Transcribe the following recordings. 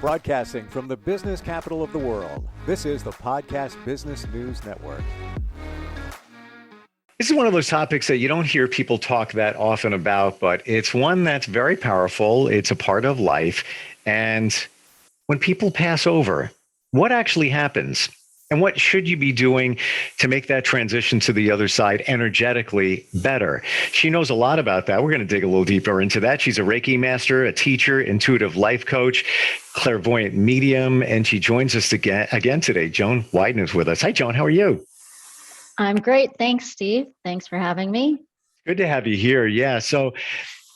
Broadcasting from the business capital of the world, this is the Podcast Business News Network. This is one of those topics that you don't hear people talk that often about, but it's one that's very powerful. It's a part of life. And when people pass over, what actually happens? And what should you be doing to make that transition to the other side energetically better? She knows a lot about that. We're going to dig a little deeper into that. She's a Reiki master, a teacher, intuitive life coach, clairvoyant medium, and she joins us again today. Joan Widen is with us. Hi, Joan. How are you? I'm great. Thanks, Steve. Thanks for having me. Good to have you here. Yeah. So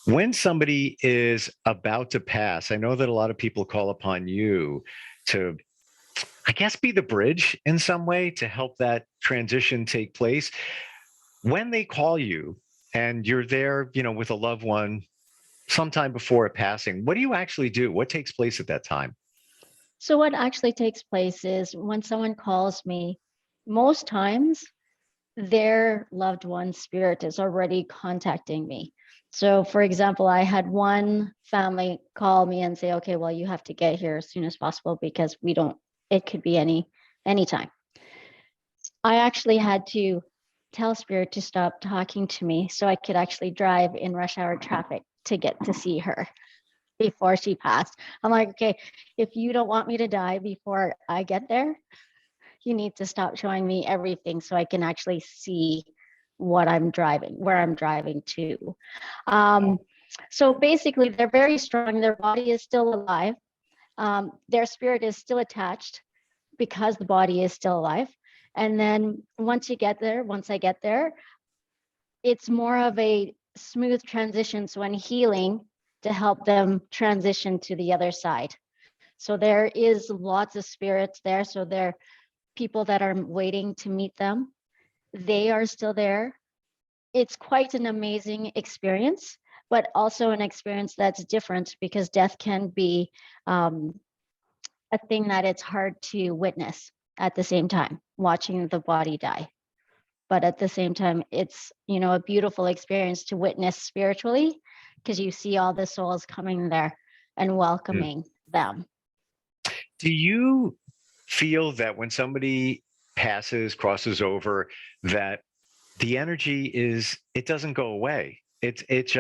when somebody is about to pass, I know that a lot of people call upon you to, I guess, be the bridge in some way to help that transition take place. When they call you and you're there, with a loved one sometime before a passing, what do you actually do? What takes place at that time? So what actually takes place is when someone calls me, most times their loved one's spirit is already contacting me. So for example, I had one family call me and say, okay, well, you have to get here as soon as possible because it could be any time. I actually had to tell spirit to stop talking to me so I could actually drive in rush hour traffic to get to see her before she passed. I'm like, okay, if you don't want me to die before I get there, you need to stop showing me everything so I can actually see where I'm driving to. So basically, they're very strong. Their body is still alive. Their spirit is still attached because the body is still alive. And then once I get there, it's more of a smooth transition. So I'm healing to help them transition to the other side. So there is lots of spirits there. So they're people that are waiting to meet them. They are still there. It's quite an amazing experience, but also an experience that's different because death can be a thing that it's hard to witness at the same time, watching the body die. But at the same time, it's, a beautiful experience to witness spiritually because you see all the souls coming there and welcoming them. Do you feel that when somebody crosses over, that the energy it doesn't go away? It's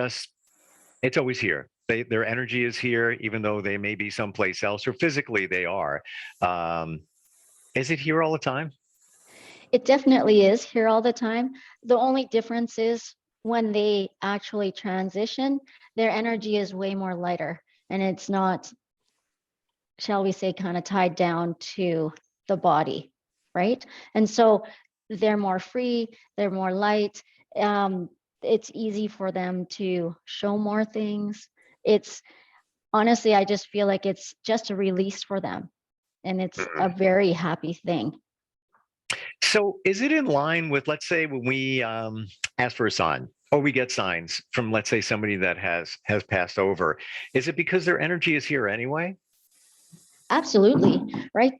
always here. Their energy is here, even though they may be someplace else, or physically they are. Is it here all the time? It definitely is here all the time. The only difference is when they actually transition, their energy is way more lighter and it's not, shall we say, kind of tied down to the body, right? And so they're more free, they're more light. It's easy for them to show more things. It's honestly, I just feel like it's just a release for them. And it's a very happy thing. So is it in line with, let's say, when we ask for a sign or we get signs from, let's say, somebody that has passed over, is it because their energy is here anyway? Absolutely, right?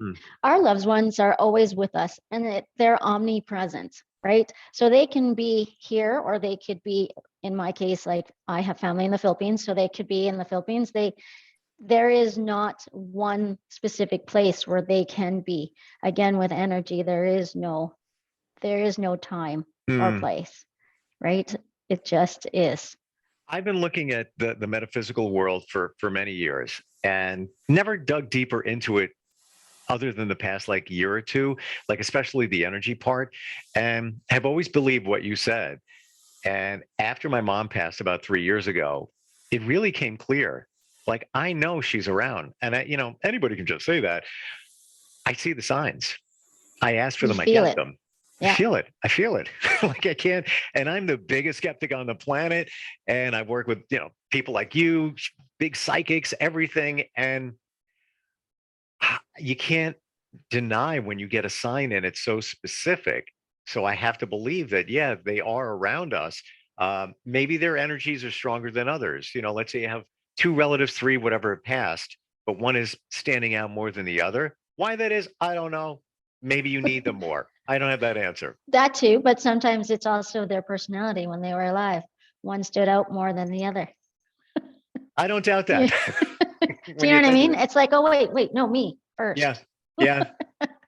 Our loved ones are always with us and they're omnipresent, right? So they can be here or they could be, in my case, like I have family in the Philippines, so they could be in the Philippines. There is not one specific place where they can be. Again, with energy, there is no time or place, right? It just is. I've been looking at the metaphysical world for many years and never dug deeper into it other than the past year or two, especially the energy part, and have always believed what you said. And after my mom passed about 3 years ago, it really came clear. I know she's around, and anybody can just say that. I see the signs. I ask for them. I get them. Yeah. I feel it. I can't. And I'm the biggest skeptic on the planet. And I've worked with, people like you, big psychics, everything. And you can't deny when you get a sign and it's so specific. So I have to believe that, yeah, they are around us. Maybe their energies are stronger than others. Let's say you have 2 relatives, 3, whatever passed, but one is standing out more than the other. Why that is, I don't know. Maybe you need them more. I don't have that answer. That too, but sometimes it's also their personality when they were alive. One stood out more than the other. I don't doubt that. Do when you you know what I think of mean? it. It's like, oh, wait, no, me first. Yeah, yeah,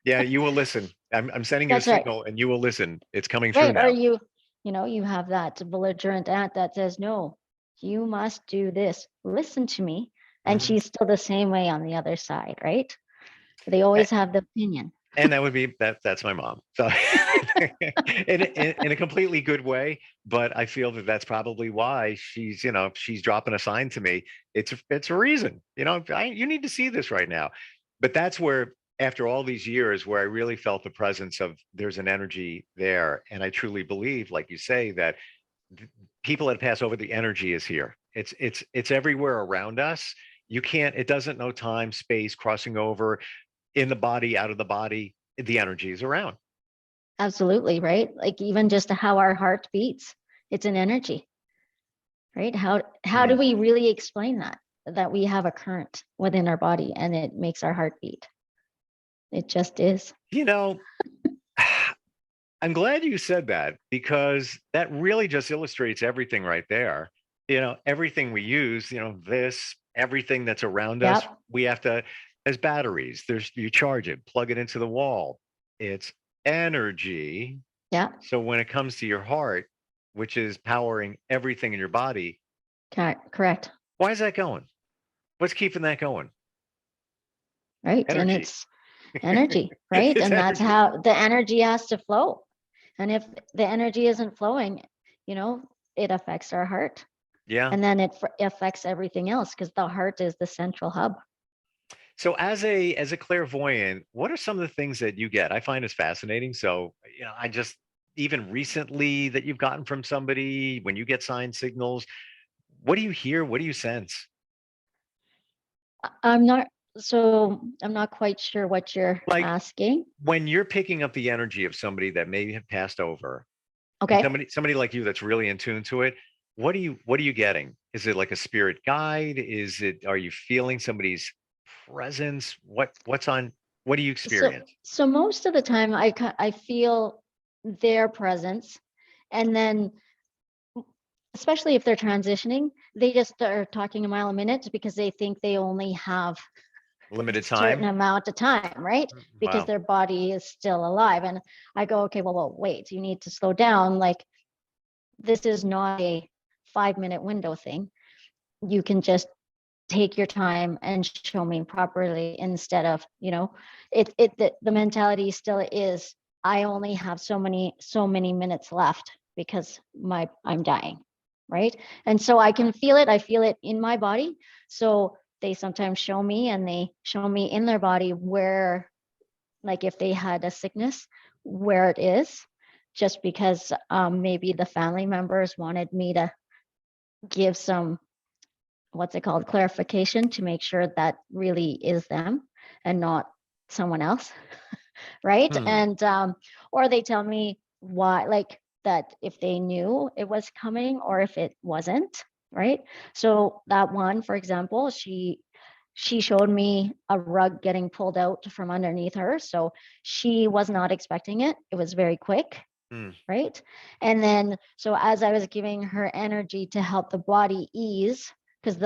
yeah. You will listen. I'm sending you a That's right. signal, and you will listen. It's coming through Right. Or now. you have that belligerent aunt that says, no, you must do this. Listen to me. And Mhm. she's still the same way on the other side, right? They always have the opinion. And that would be that's my mom. So in a completely good way, but I feel that that's probably why she's, if she's dropping a sign to me, it's a reason. You need to see this right now. But that's where, after all these years, where I really felt the presence of, there's an energy there, and I truly believe, like you say, that th- people that pass over, the energy is here. It's everywhere around us. You can't, it doesn't know time, space, crossing over, in the body, out of the body. The energy is around. Absolutely, right? Like even just how our heart beats, it's an energy, right? How do Hmm. we really explain that? That we have a current within our body and it makes our heart beat. It just is. You know, I'm glad you said that, because that really just illustrates everything right there. Everything we use, everything that's around us, Yep. we have to, as batteries, you charge it, plug it into the wall. It's energy. Yeah. So when it comes to your heart, which is powering everything in your body, Correct. why is that going? What's keeping that going? Right. And Energy. it's energy, right? It's And that's energy. how the energy has to flow. And if the energy isn't flowing, you know, it affects our heart. Yeah. And then it affects everything else because the heart is the central hub. So as a clairvoyant, what are some of the things that you get? I find this fascinating. So, I just, even recently, that you've gotten from somebody, when you get sign signals, what do you hear? What do you sense? I'm not, so I'm not quite sure what you're Like, asking. when you're picking up the energy of somebody that may have passed over, and Okay. somebody like you that's really in tune to it, what are you getting? Is it like a spirit guide? Are you feeling somebody's presence? What do you So, experience? so most of the time I feel their presence, and then especially if they're transitioning, they just are talking a mile a minute because they think they only have a Limited certain time? amount of time, right? Because Wow. their body is still alive. And I go, okay, well, wait, you need to slow down. Like, this is not a 5 minute window thing. You can just take your time and show me properly instead of, the mentality still is, I only have so many minutes left because I'm dying, right? And so I feel it in my body. So they sometimes show me, and they show me in their body where, like if they had a sickness, where it is, just because maybe the family members wanted me to give some, what's it called, clarification, to make sure that really is them and not someone else. Right. Hmm. And or they tell me why, like that, if they knew it was coming or if it wasn't. Right. So that one, for example, she showed me a rug getting pulled out from underneath her, so she was not expecting it. It was very quick. Hmm. Right. And then, so as I was giving her energy to help the body ease, because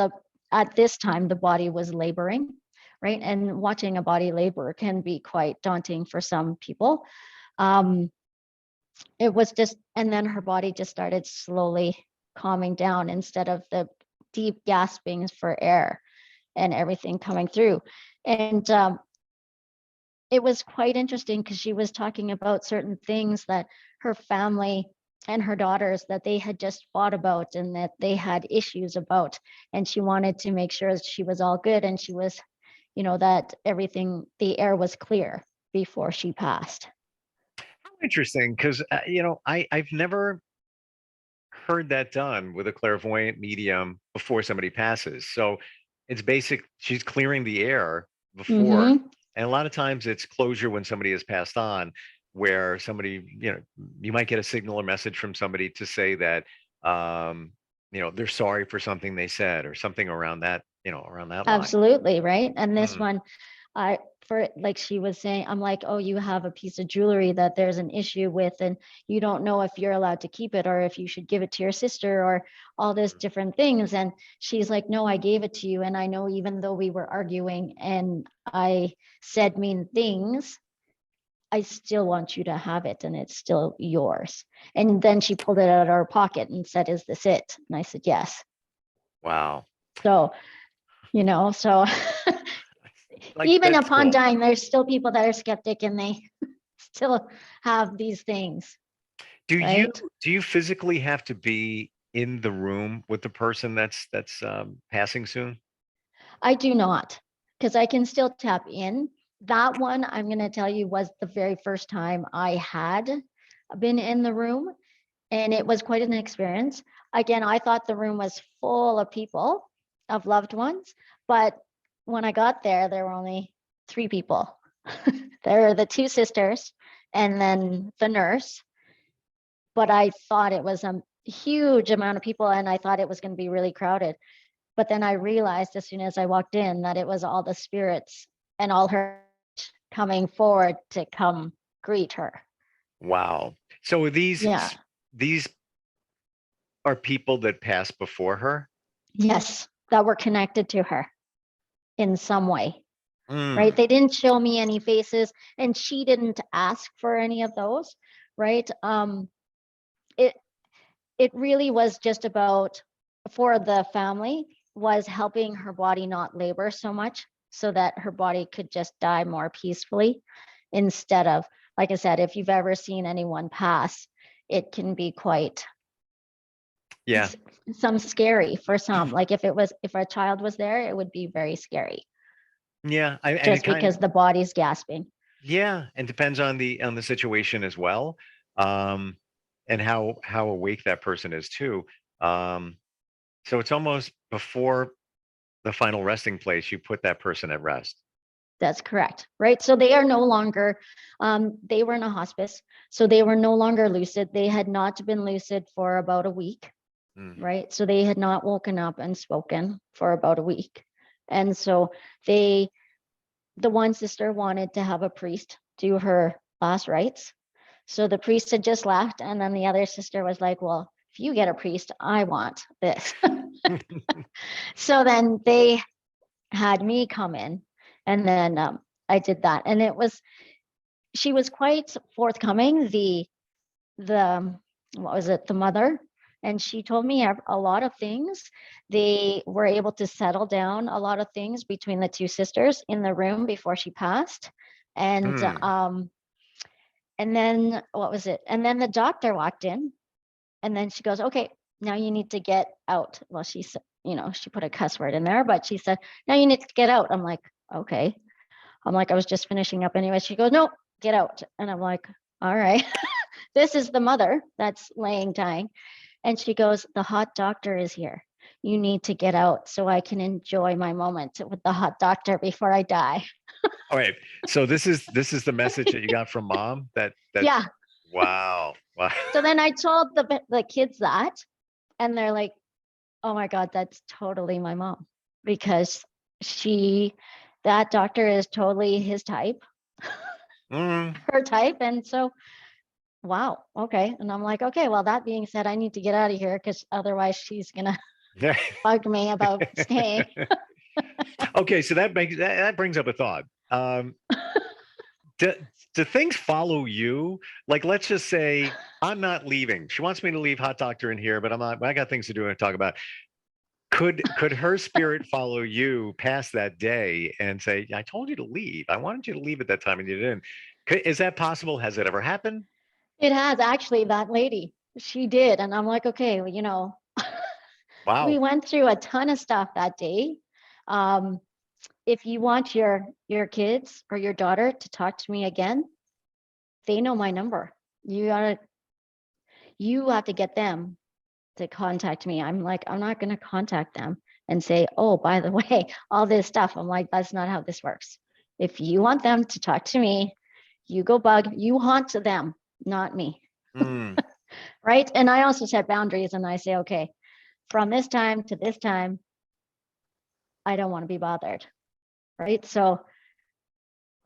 at this time the body was laboring, right? And watching a body labor can be quite daunting for some people. Um, it was just, and then her body just started slowly calming down instead of the deep gaspings for air and everything coming through. And it was quite interesting because she was talking about certain things that her family and her daughters, that they had just fought about and that they had issues about, and she wanted to make sure that she was all good, and she was, that everything, the air was clear before she passed. Interesting, because I've never heard that done with a clairvoyant medium before somebody passes. So it's basic. She's clearing the air before, Mm-hmm. and a lot of times it's closure when somebody has passed on, where somebody, you might get a signal or message from somebody to say that, they're sorry for something they said, or something around that line. Absolutely, right. And this Hmm. one, For like she was saying, I'm like, oh, you have a piece of jewelry that there's an issue with, and you don't know if you're allowed to keep it or if you should give it to your sister or all this different things. And she's like, no, I gave it to you. And I know even though we were arguing and I said mean things, I still want you to have it and it's still yours. And then she pulled it out of her pocket and said, is this it? And I said, yes. Wow. So, so Like, even that's upon cool. dying, there's still people that are skeptic and they still have these things, Do you right? do you physically have to be in the room with the person that's passing soon? I do not, because I can still tap in. That one, I'm going to tell you, was the very first time I had been in the room, and it was quite an experience. Again, I thought the room was full of people, of loved ones, but when I got there, there were only 3 people. There were the 2 sisters and then the nurse. But I thought it was a huge amount of people and I thought it was going to be really crowded. But then I realized as soon as I walked in that it was all the spirits and all her coming forward to come greet her. Wow. So Yeah. these are people that passed before her? Yes, that were connected to her in some way, right? Mm. They didn't show me any faces and she didn't ask for any of those, right? It it really was just about, for the family, was helping her body not labor so much so that her body could just die more peacefully, instead of, like I said, if you've ever seen anyone pass, it can be quite Yeah. some scary for some. Like if a child was there, it would be very scary Yeah. And it just kind because the body's gasping. yeah, and depends on the situation as well. Um, and how awake that person is too. Um, so it's almost before the final resting place, you put that person at rest. That's correct, right? So they are no longer, they were in a hospice, so they were no longer lucid. They had not been lucid for about a week, Mm. right? So they had not woken up and spoken for about a week. And so the one sister wanted to have a priest do her last rites. So the priest had just left, and then the other sister was like, well, if you get a priest, I want this. So then they had me come in, and then I did that. And she was quite forthcoming, the what was it, the mother, and she told me a lot of things. They were able to settle down a lot of things between the 2 sisters in the room before she passed. And Mm. and then what was it, and then the doctor walked in, and then she goes, okay, now you need to get out. Well, she said, she put a cuss word in there, but she said, now you need to get out. I'm like, okay. I'm like, I was just finishing up anyway. She goes, no, get out. And I'm like, all right. This is the mother that's laying dying. And she goes, the hot doctor is here. You need to get out so I can enjoy my moment with the hot doctor before I die. All right. So this is the message that you got from mom that Yeah. wow. Wow. So then I told the kids that, and they're like, oh my God, that's totally my mom, because that doctor is totally his type, Mm. her type. And so, wow, okay. And I'm like, okay, well, that being said, I need to get out of here because otherwise she's going to bug me about staying. Okay, so that brings up a thought. Do, do things follow you? Like, let's just say I'm not leaving. She wants me to leave Hot Doctor in here, but I'm not. I got things to do and talk about. Could her spirit follow you past that day and say, "I told you to leave. I wanted you to leave at that time, and you didn't." Is that possible? Has it ever happened? It has actually, that lady, she did. And I'm like, okay, well, we Wow. went through a ton of stuff that day. Um, if you want your kids or your daughter to talk to me again, they know my number. You have to get them to contact me. I'm like, I'm not going to contact them and say, oh, by the way, all this stuff. I'm like, that's not how this works. If you want them to talk to me, you go you haunt them, not me. Mm. Right. And I also set boundaries and I say, okay, from this time to this time, I don't want to be bothered. Right. So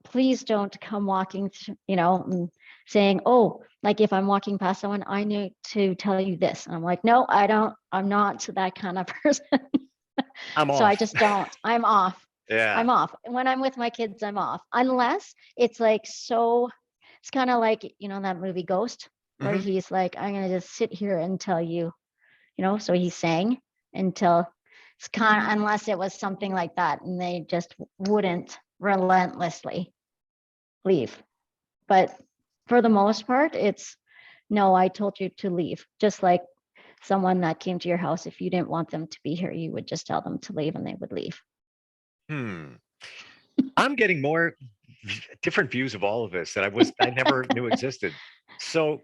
please don't come walking, and saying, oh, like if I'm walking past someone, I need to tell you this. And I'm like, no, I don't, I'm not that kind of person. I'm So I off. just don't, I'm off. Yeah. I'm off. When I'm with my kids, I'm off. Unless it's like, so it's kind of like, that movie Ghost, where Hmm. he's like, I'm going to just sit here and tell you, so he sang until it's kind of, unless it was something like that and they just wouldn't relentlessly leave. But for the most part, it's no, I told you to leave. Just like someone that came to your house, if you didn't want them to be here, you would just tell them to leave and they would leave. I'm getting more different views of all of this that I never knew existed. So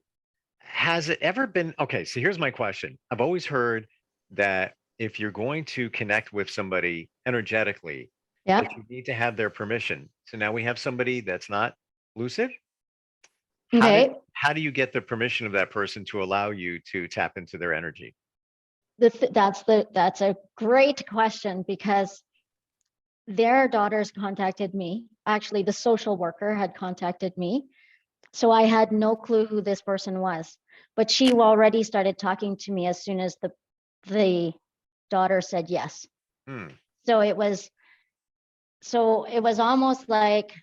has it ever been okay? So here's my question. I've always heard that if you're going to connect with somebody energetically, Yeah. that you need to have their permission. So now we have somebody that's not lucid. Okay. How do you get the permission of that person to allow you to tap into their energy? That's a great question, because their daughters contacted me. Actually, the social worker had contacted me. So I had no clue who this person was, but she already started talking to me as soon as the daughter said yes. Hmm. So it was almost like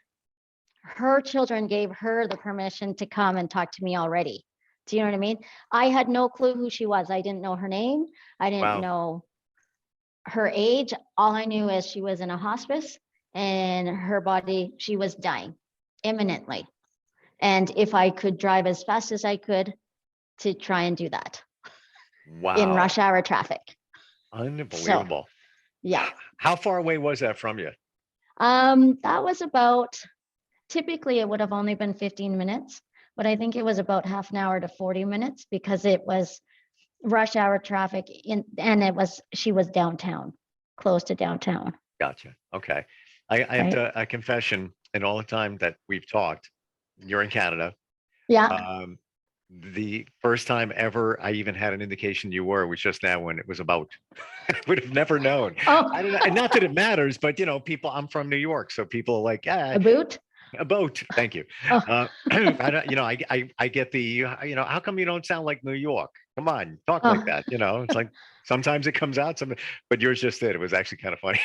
her children gave her the permission to come and talk to me already. Do you know what I mean? I had no clue who she was. I didn't know her name. I didn't Wow. know her age. All I knew is she was in a hospice and her body, she was dying imminently. And if I could drive as fast as I could to try and do that in Wow. rush hour traffic. So Unbelievable. yeah. How far away was that from you? That was about, typically it would have only been 15 minutes, but I think it was about half an hour to 40 minutes because it was rush hour traffic and she was downtown, close to downtown. Gotcha. Okay. I have Right. to a confession in all the time that we've talked. You're in Canada. Yeah. The first time ever I even had an indication you were was just now when it was about. I would have never known. Oh, I don't know. And not that it matters, but people, I'm from New York. So people are like, yeah, a boot. a boat. Thank you. Oh, I don't, I get the, how come you don't sound like New York? Come on, talk like oh. that. It's like sometimes it comes out, but yours just did. It was actually kind of funny.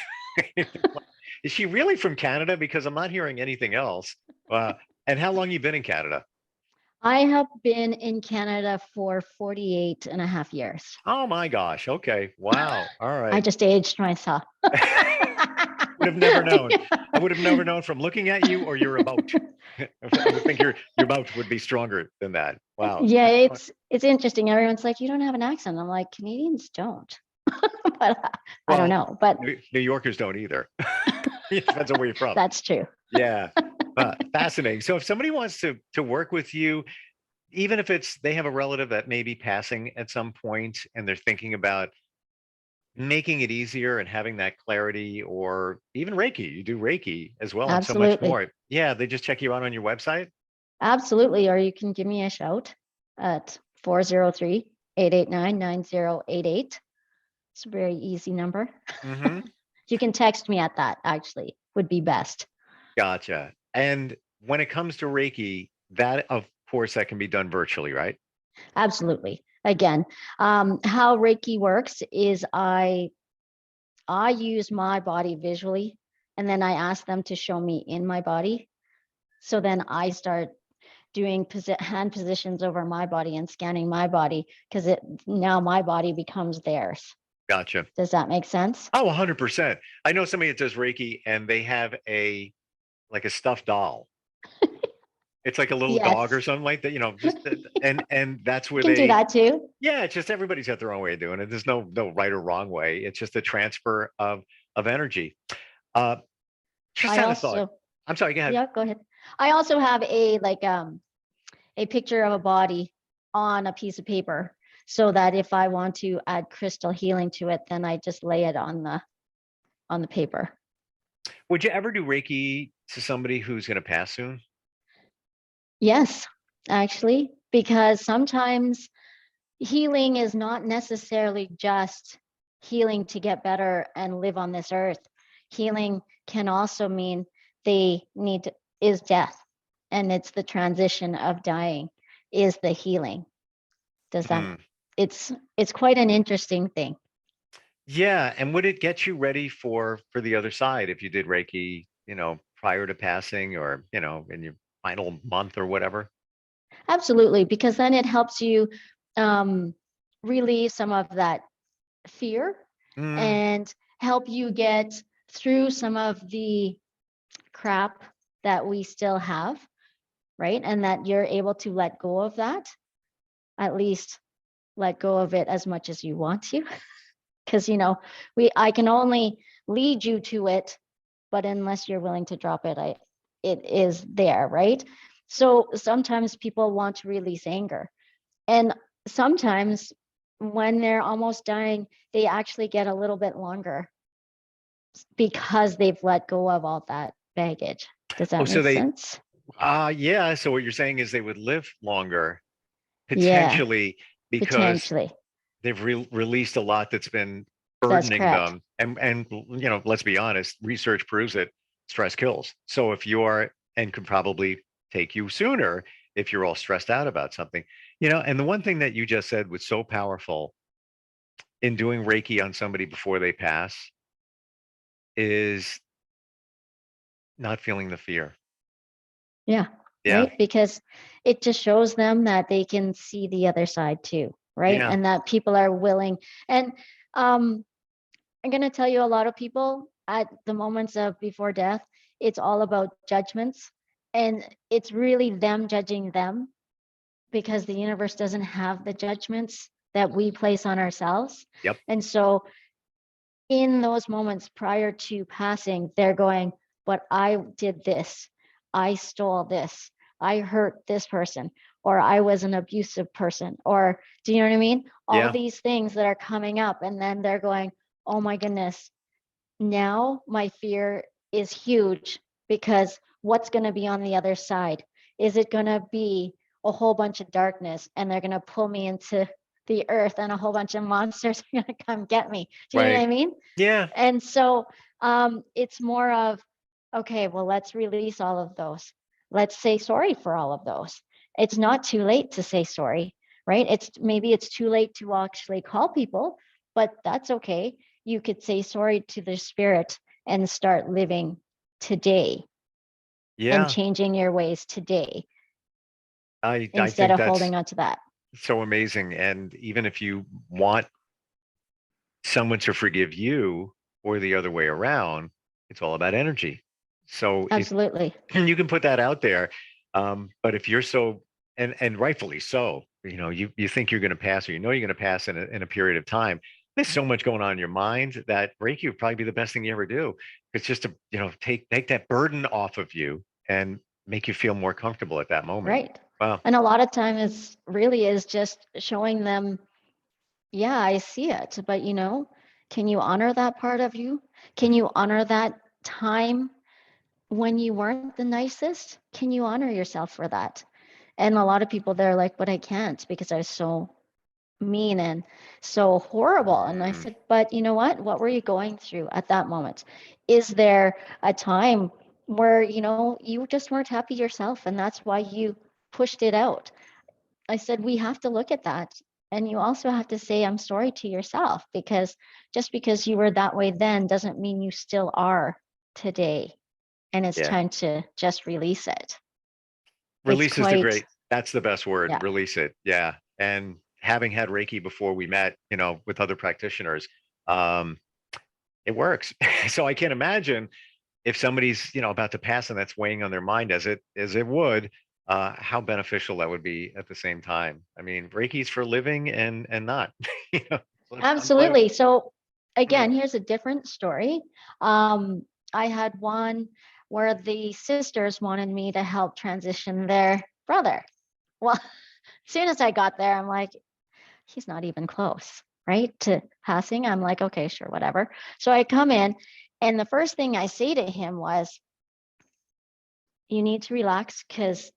Is she really from Canada? Because I'm not hearing anything else. And how long you been in Canada? I have been in Canada for 48 and a half years. Oh my gosh. Okay. Wow. All I right. just aged myself. Would have never known. I would have never known from looking at you or your about. I would think your about would be stronger than that. Wow. Yeah, it's interesting. Everyone's like, you don't have an accent. I'm like, Canadians don't. But I don't know. But New Yorkers don't either. It depends on where you're from. that's true. Yeah. Fascinating. So if somebody wants to work with you, even if they have a relative that may be passing at some point and they're thinking about making it easier and having that clarity, or even Reiki, you do Reiki as well and so much Absolutely. more. Yeah, they just check you out on your website. Absolutely. Or you can give me a shout at 403-889-9088. It's a very easy number. Mm-hmm. You can text me at that, actually, would be best. Gotcha. And when it comes to Reiki, that of course that can be done virtually, right? Absolutely. Again, how Reiki works is I use my body visually, and then I ask them to show me in my body. So then I start doing hand positions over my body and scanning my body, because now my body becomes theirs. Gotcha. Does that make sense? Oh, 100%. I know somebody that does Reiki and they have like a stuffed doll. It's like a little dog Yes. or something like that, just and that's where You can do that too. yeah, it's just everybody's got their own way of doing it. There's no right or wrong way. It's just a transfer of energy. Just I had a thought. also, I'm sorry, go ahead. yeah, go ahead. I also have a picture of a body on a piece of paper, so that if I want to add crystal healing to it, then I just lay it on the paper. Would you ever do Reiki to somebody who's going to pass soon? Yes, actually, because sometimes healing is not necessarily just healing to get better and live on this earth. Healing can also mean they need is death, and it's the transition of dying is the healing. Does that it's quite an interesting thing. Yeah. And would it get you ready for the other side if you did Reiki, prior to passing, or, in your final month or whatever? Absolutely, because then it helps you relieve some of that fear and help you get through some of the crap that we still have, right? And that you're able to let go of that, at least let go of it as much as you want to. Because, I can only lead you to it, but unless you're willing to drop it, it is there, right? So sometimes people want to release anger. And sometimes when they're almost dying, they actually get a little bit longer because they've let go of all that baggage. Does that So make sense? yeah. So what you're saying is they would live longer, Yeah, potentially, because potentially. they've released a lot that's been That's burdening correct. them. And let's be honest, research proves that stress kills. So if you are, and could probably take you sooner if you're all stressed out about something, and the one thing that you just said was so powerful in doing Reiki on somebody before they pass is not feeling the fear. Yeah, Yeah. right. Because it just shows them that they can see the other side too, right? Yeah. And that people are willing. And I'm going to tell you, a lot of people at the moments of before death, it's all about judgments. And it's really them judging them, because the universe doesn't have the judgments that we place on ourselves. Yep. And so in those moments prior to passing, they're going, but I did this, I stole this, I hurt this person, or I was an abusive person, or do you know what I mean? All Yeah. these things that are coming up, and then they're going, oh my goodness, now my fear is huge, because what's going to be on the other side? Is it going to be a whole bunch of darkness, and they're going to pull me into the earth, and a whole bunch of monsters are going to come get me? Do you know what I Right. mean? Yeah. And so it's more of, okay, well, let's release all of those. Let's say sorry for all of those. It's not too late to say sorry, right? Maybe it's too late to actually call people, but that's okay. You could say sorry to the spirit and start living today and Yeah. changing your ways today I instead think of that's holding on to that. so amazing. And even if you want someone to forgive you or the other way around, it's all about energy. So if Absolutely. you can put that out there, but if you're so, and rightfully so, you think you're going to pass, or you're going to pass in a period of time. There's so much going on in your mind that Reiki would probably be the best thing you ever do. It's just to take that burden off of you and make you feel more comfortable at that moment. Right. Wow. And a lot of time is really is just showing them, yeah, I see it, but can you honor that part of you? Can you honor that time when you weren't the nicest? Can you honor yourself for that? And a lot of people, they're like, but I can't, because I was so mean and so horrible. And I said, but you know what? What were you going through at that moment? Is there a time where, you just weren't happy yourself, and that's why you pushed it out? I said, we have to look at that. And you also have to say, I'm sorry to yourself, because just because you were that way then doesn't mean you still are today. And it's Yeah. time to just release it. It's Release is quite, that's the best word. yeah, Release it. Yeah. And having had Reiki before we met, with other practitioners, um, it works. So I can't imagine if somebody's, about to pass and that's weighing on their mind as it would, how beneficial that would be at the same time. I mean, Reiki's for living and not, unplugged. absolutely. So again, here's a different story. I had one where the sisters wanted me to help transition their brother. Well, as soon as I got there, I'm like, he's not even close, right, to passing. I'm like, okay, sure, whatever. So I come in, and the first thing I say to him was, you need to relax, because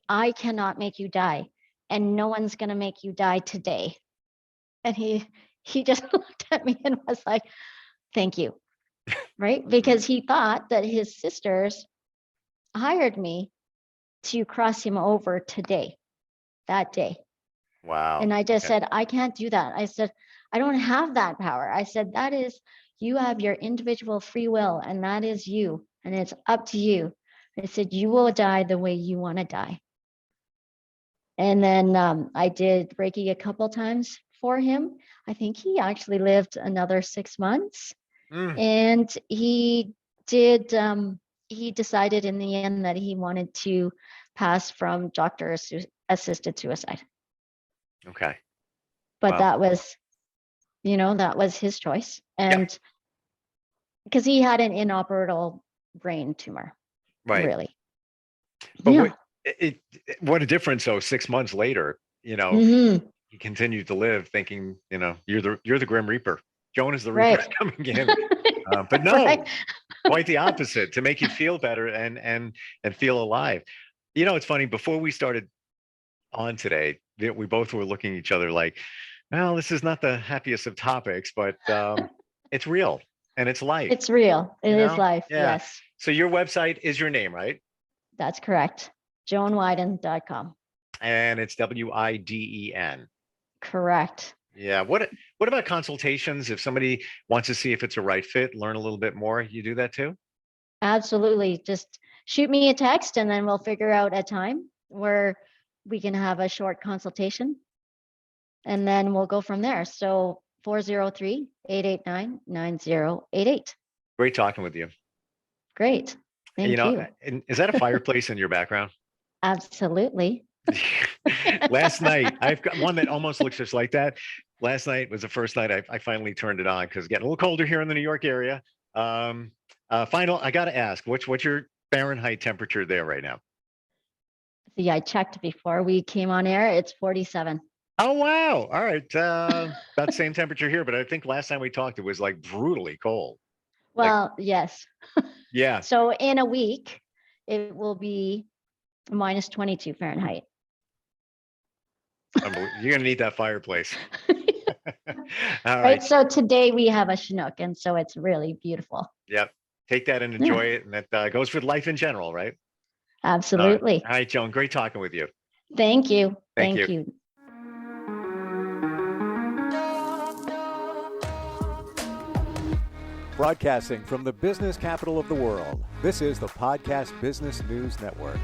I cannot make you die, and no one's going to make you die today. And he just looked at me and was like, thank you, right? Because he thought that his sisters hired me to cross him over that day. Wow. And I just Okay. said, I can't do that. I said, I don't have that power. I said, that is, you have your individual free will, and that is you. And it's up to you. I said, you will die the way you want to die. And then I did Reiki a couple times for him. I think he actually lived another 6 months. And he did, he decided in the end that he wanted to pass from doctor-assisted suicide. Okay. But Wow. that was, that was his choice. Yep. And because he had an inoperable brain tumor, Right. really. But Yeah. what a difference, though. 6 months later, Mhm. he continued to live, thinking, you're the Grim Reaper. Joan is the Right. Reaper coming in. But no, Right. quite the opposite, to make you feel better and feel alive. It's funny. Before we started on today, we both were looking at each other like, well, this is not the happiest of topics, but it's real and it's life. It's real. It is life. Yeah. Yes, So your website is your name, right? that's correct. JoanWiden.com. And it's Widen. Correct. Yeah. What about consultations? If somebody wants to see if it's a right fit, learn a little bit more, you do that too? Absolutely. Just shoot me a text and then we'll figure out a time where we can have a short consultation. And then we'll go from there. So 403-889-9088. Great talking with you. Great. Thank you. And is that a fireplace in your background? Absolutely. Last night, I've got one that almost looks just like that. Last night was the first night I finally turned it on because it's getting a little colder here in the New York area. I got to ask, what's your Fahrenheit temperature there right now? See, I checked before we came on air. It's 47. Oh, wow. All right. About the same temperature here, but I think last time we talked, it was like brutally cold. Well, yes. Yeah. So in a week, it will be minus 22 Fahrenheit. You're going to need that fireplace. All right. So today we have a Chinook, and so it's really beautiful. Yep. Take that and enjoy it. And that goes with life in general, right? Absolutely. All right, Joan. Great talking with you. Thank you. Thank you. Broadcasting from the business capital of the world, this is the Podcast Business News Network.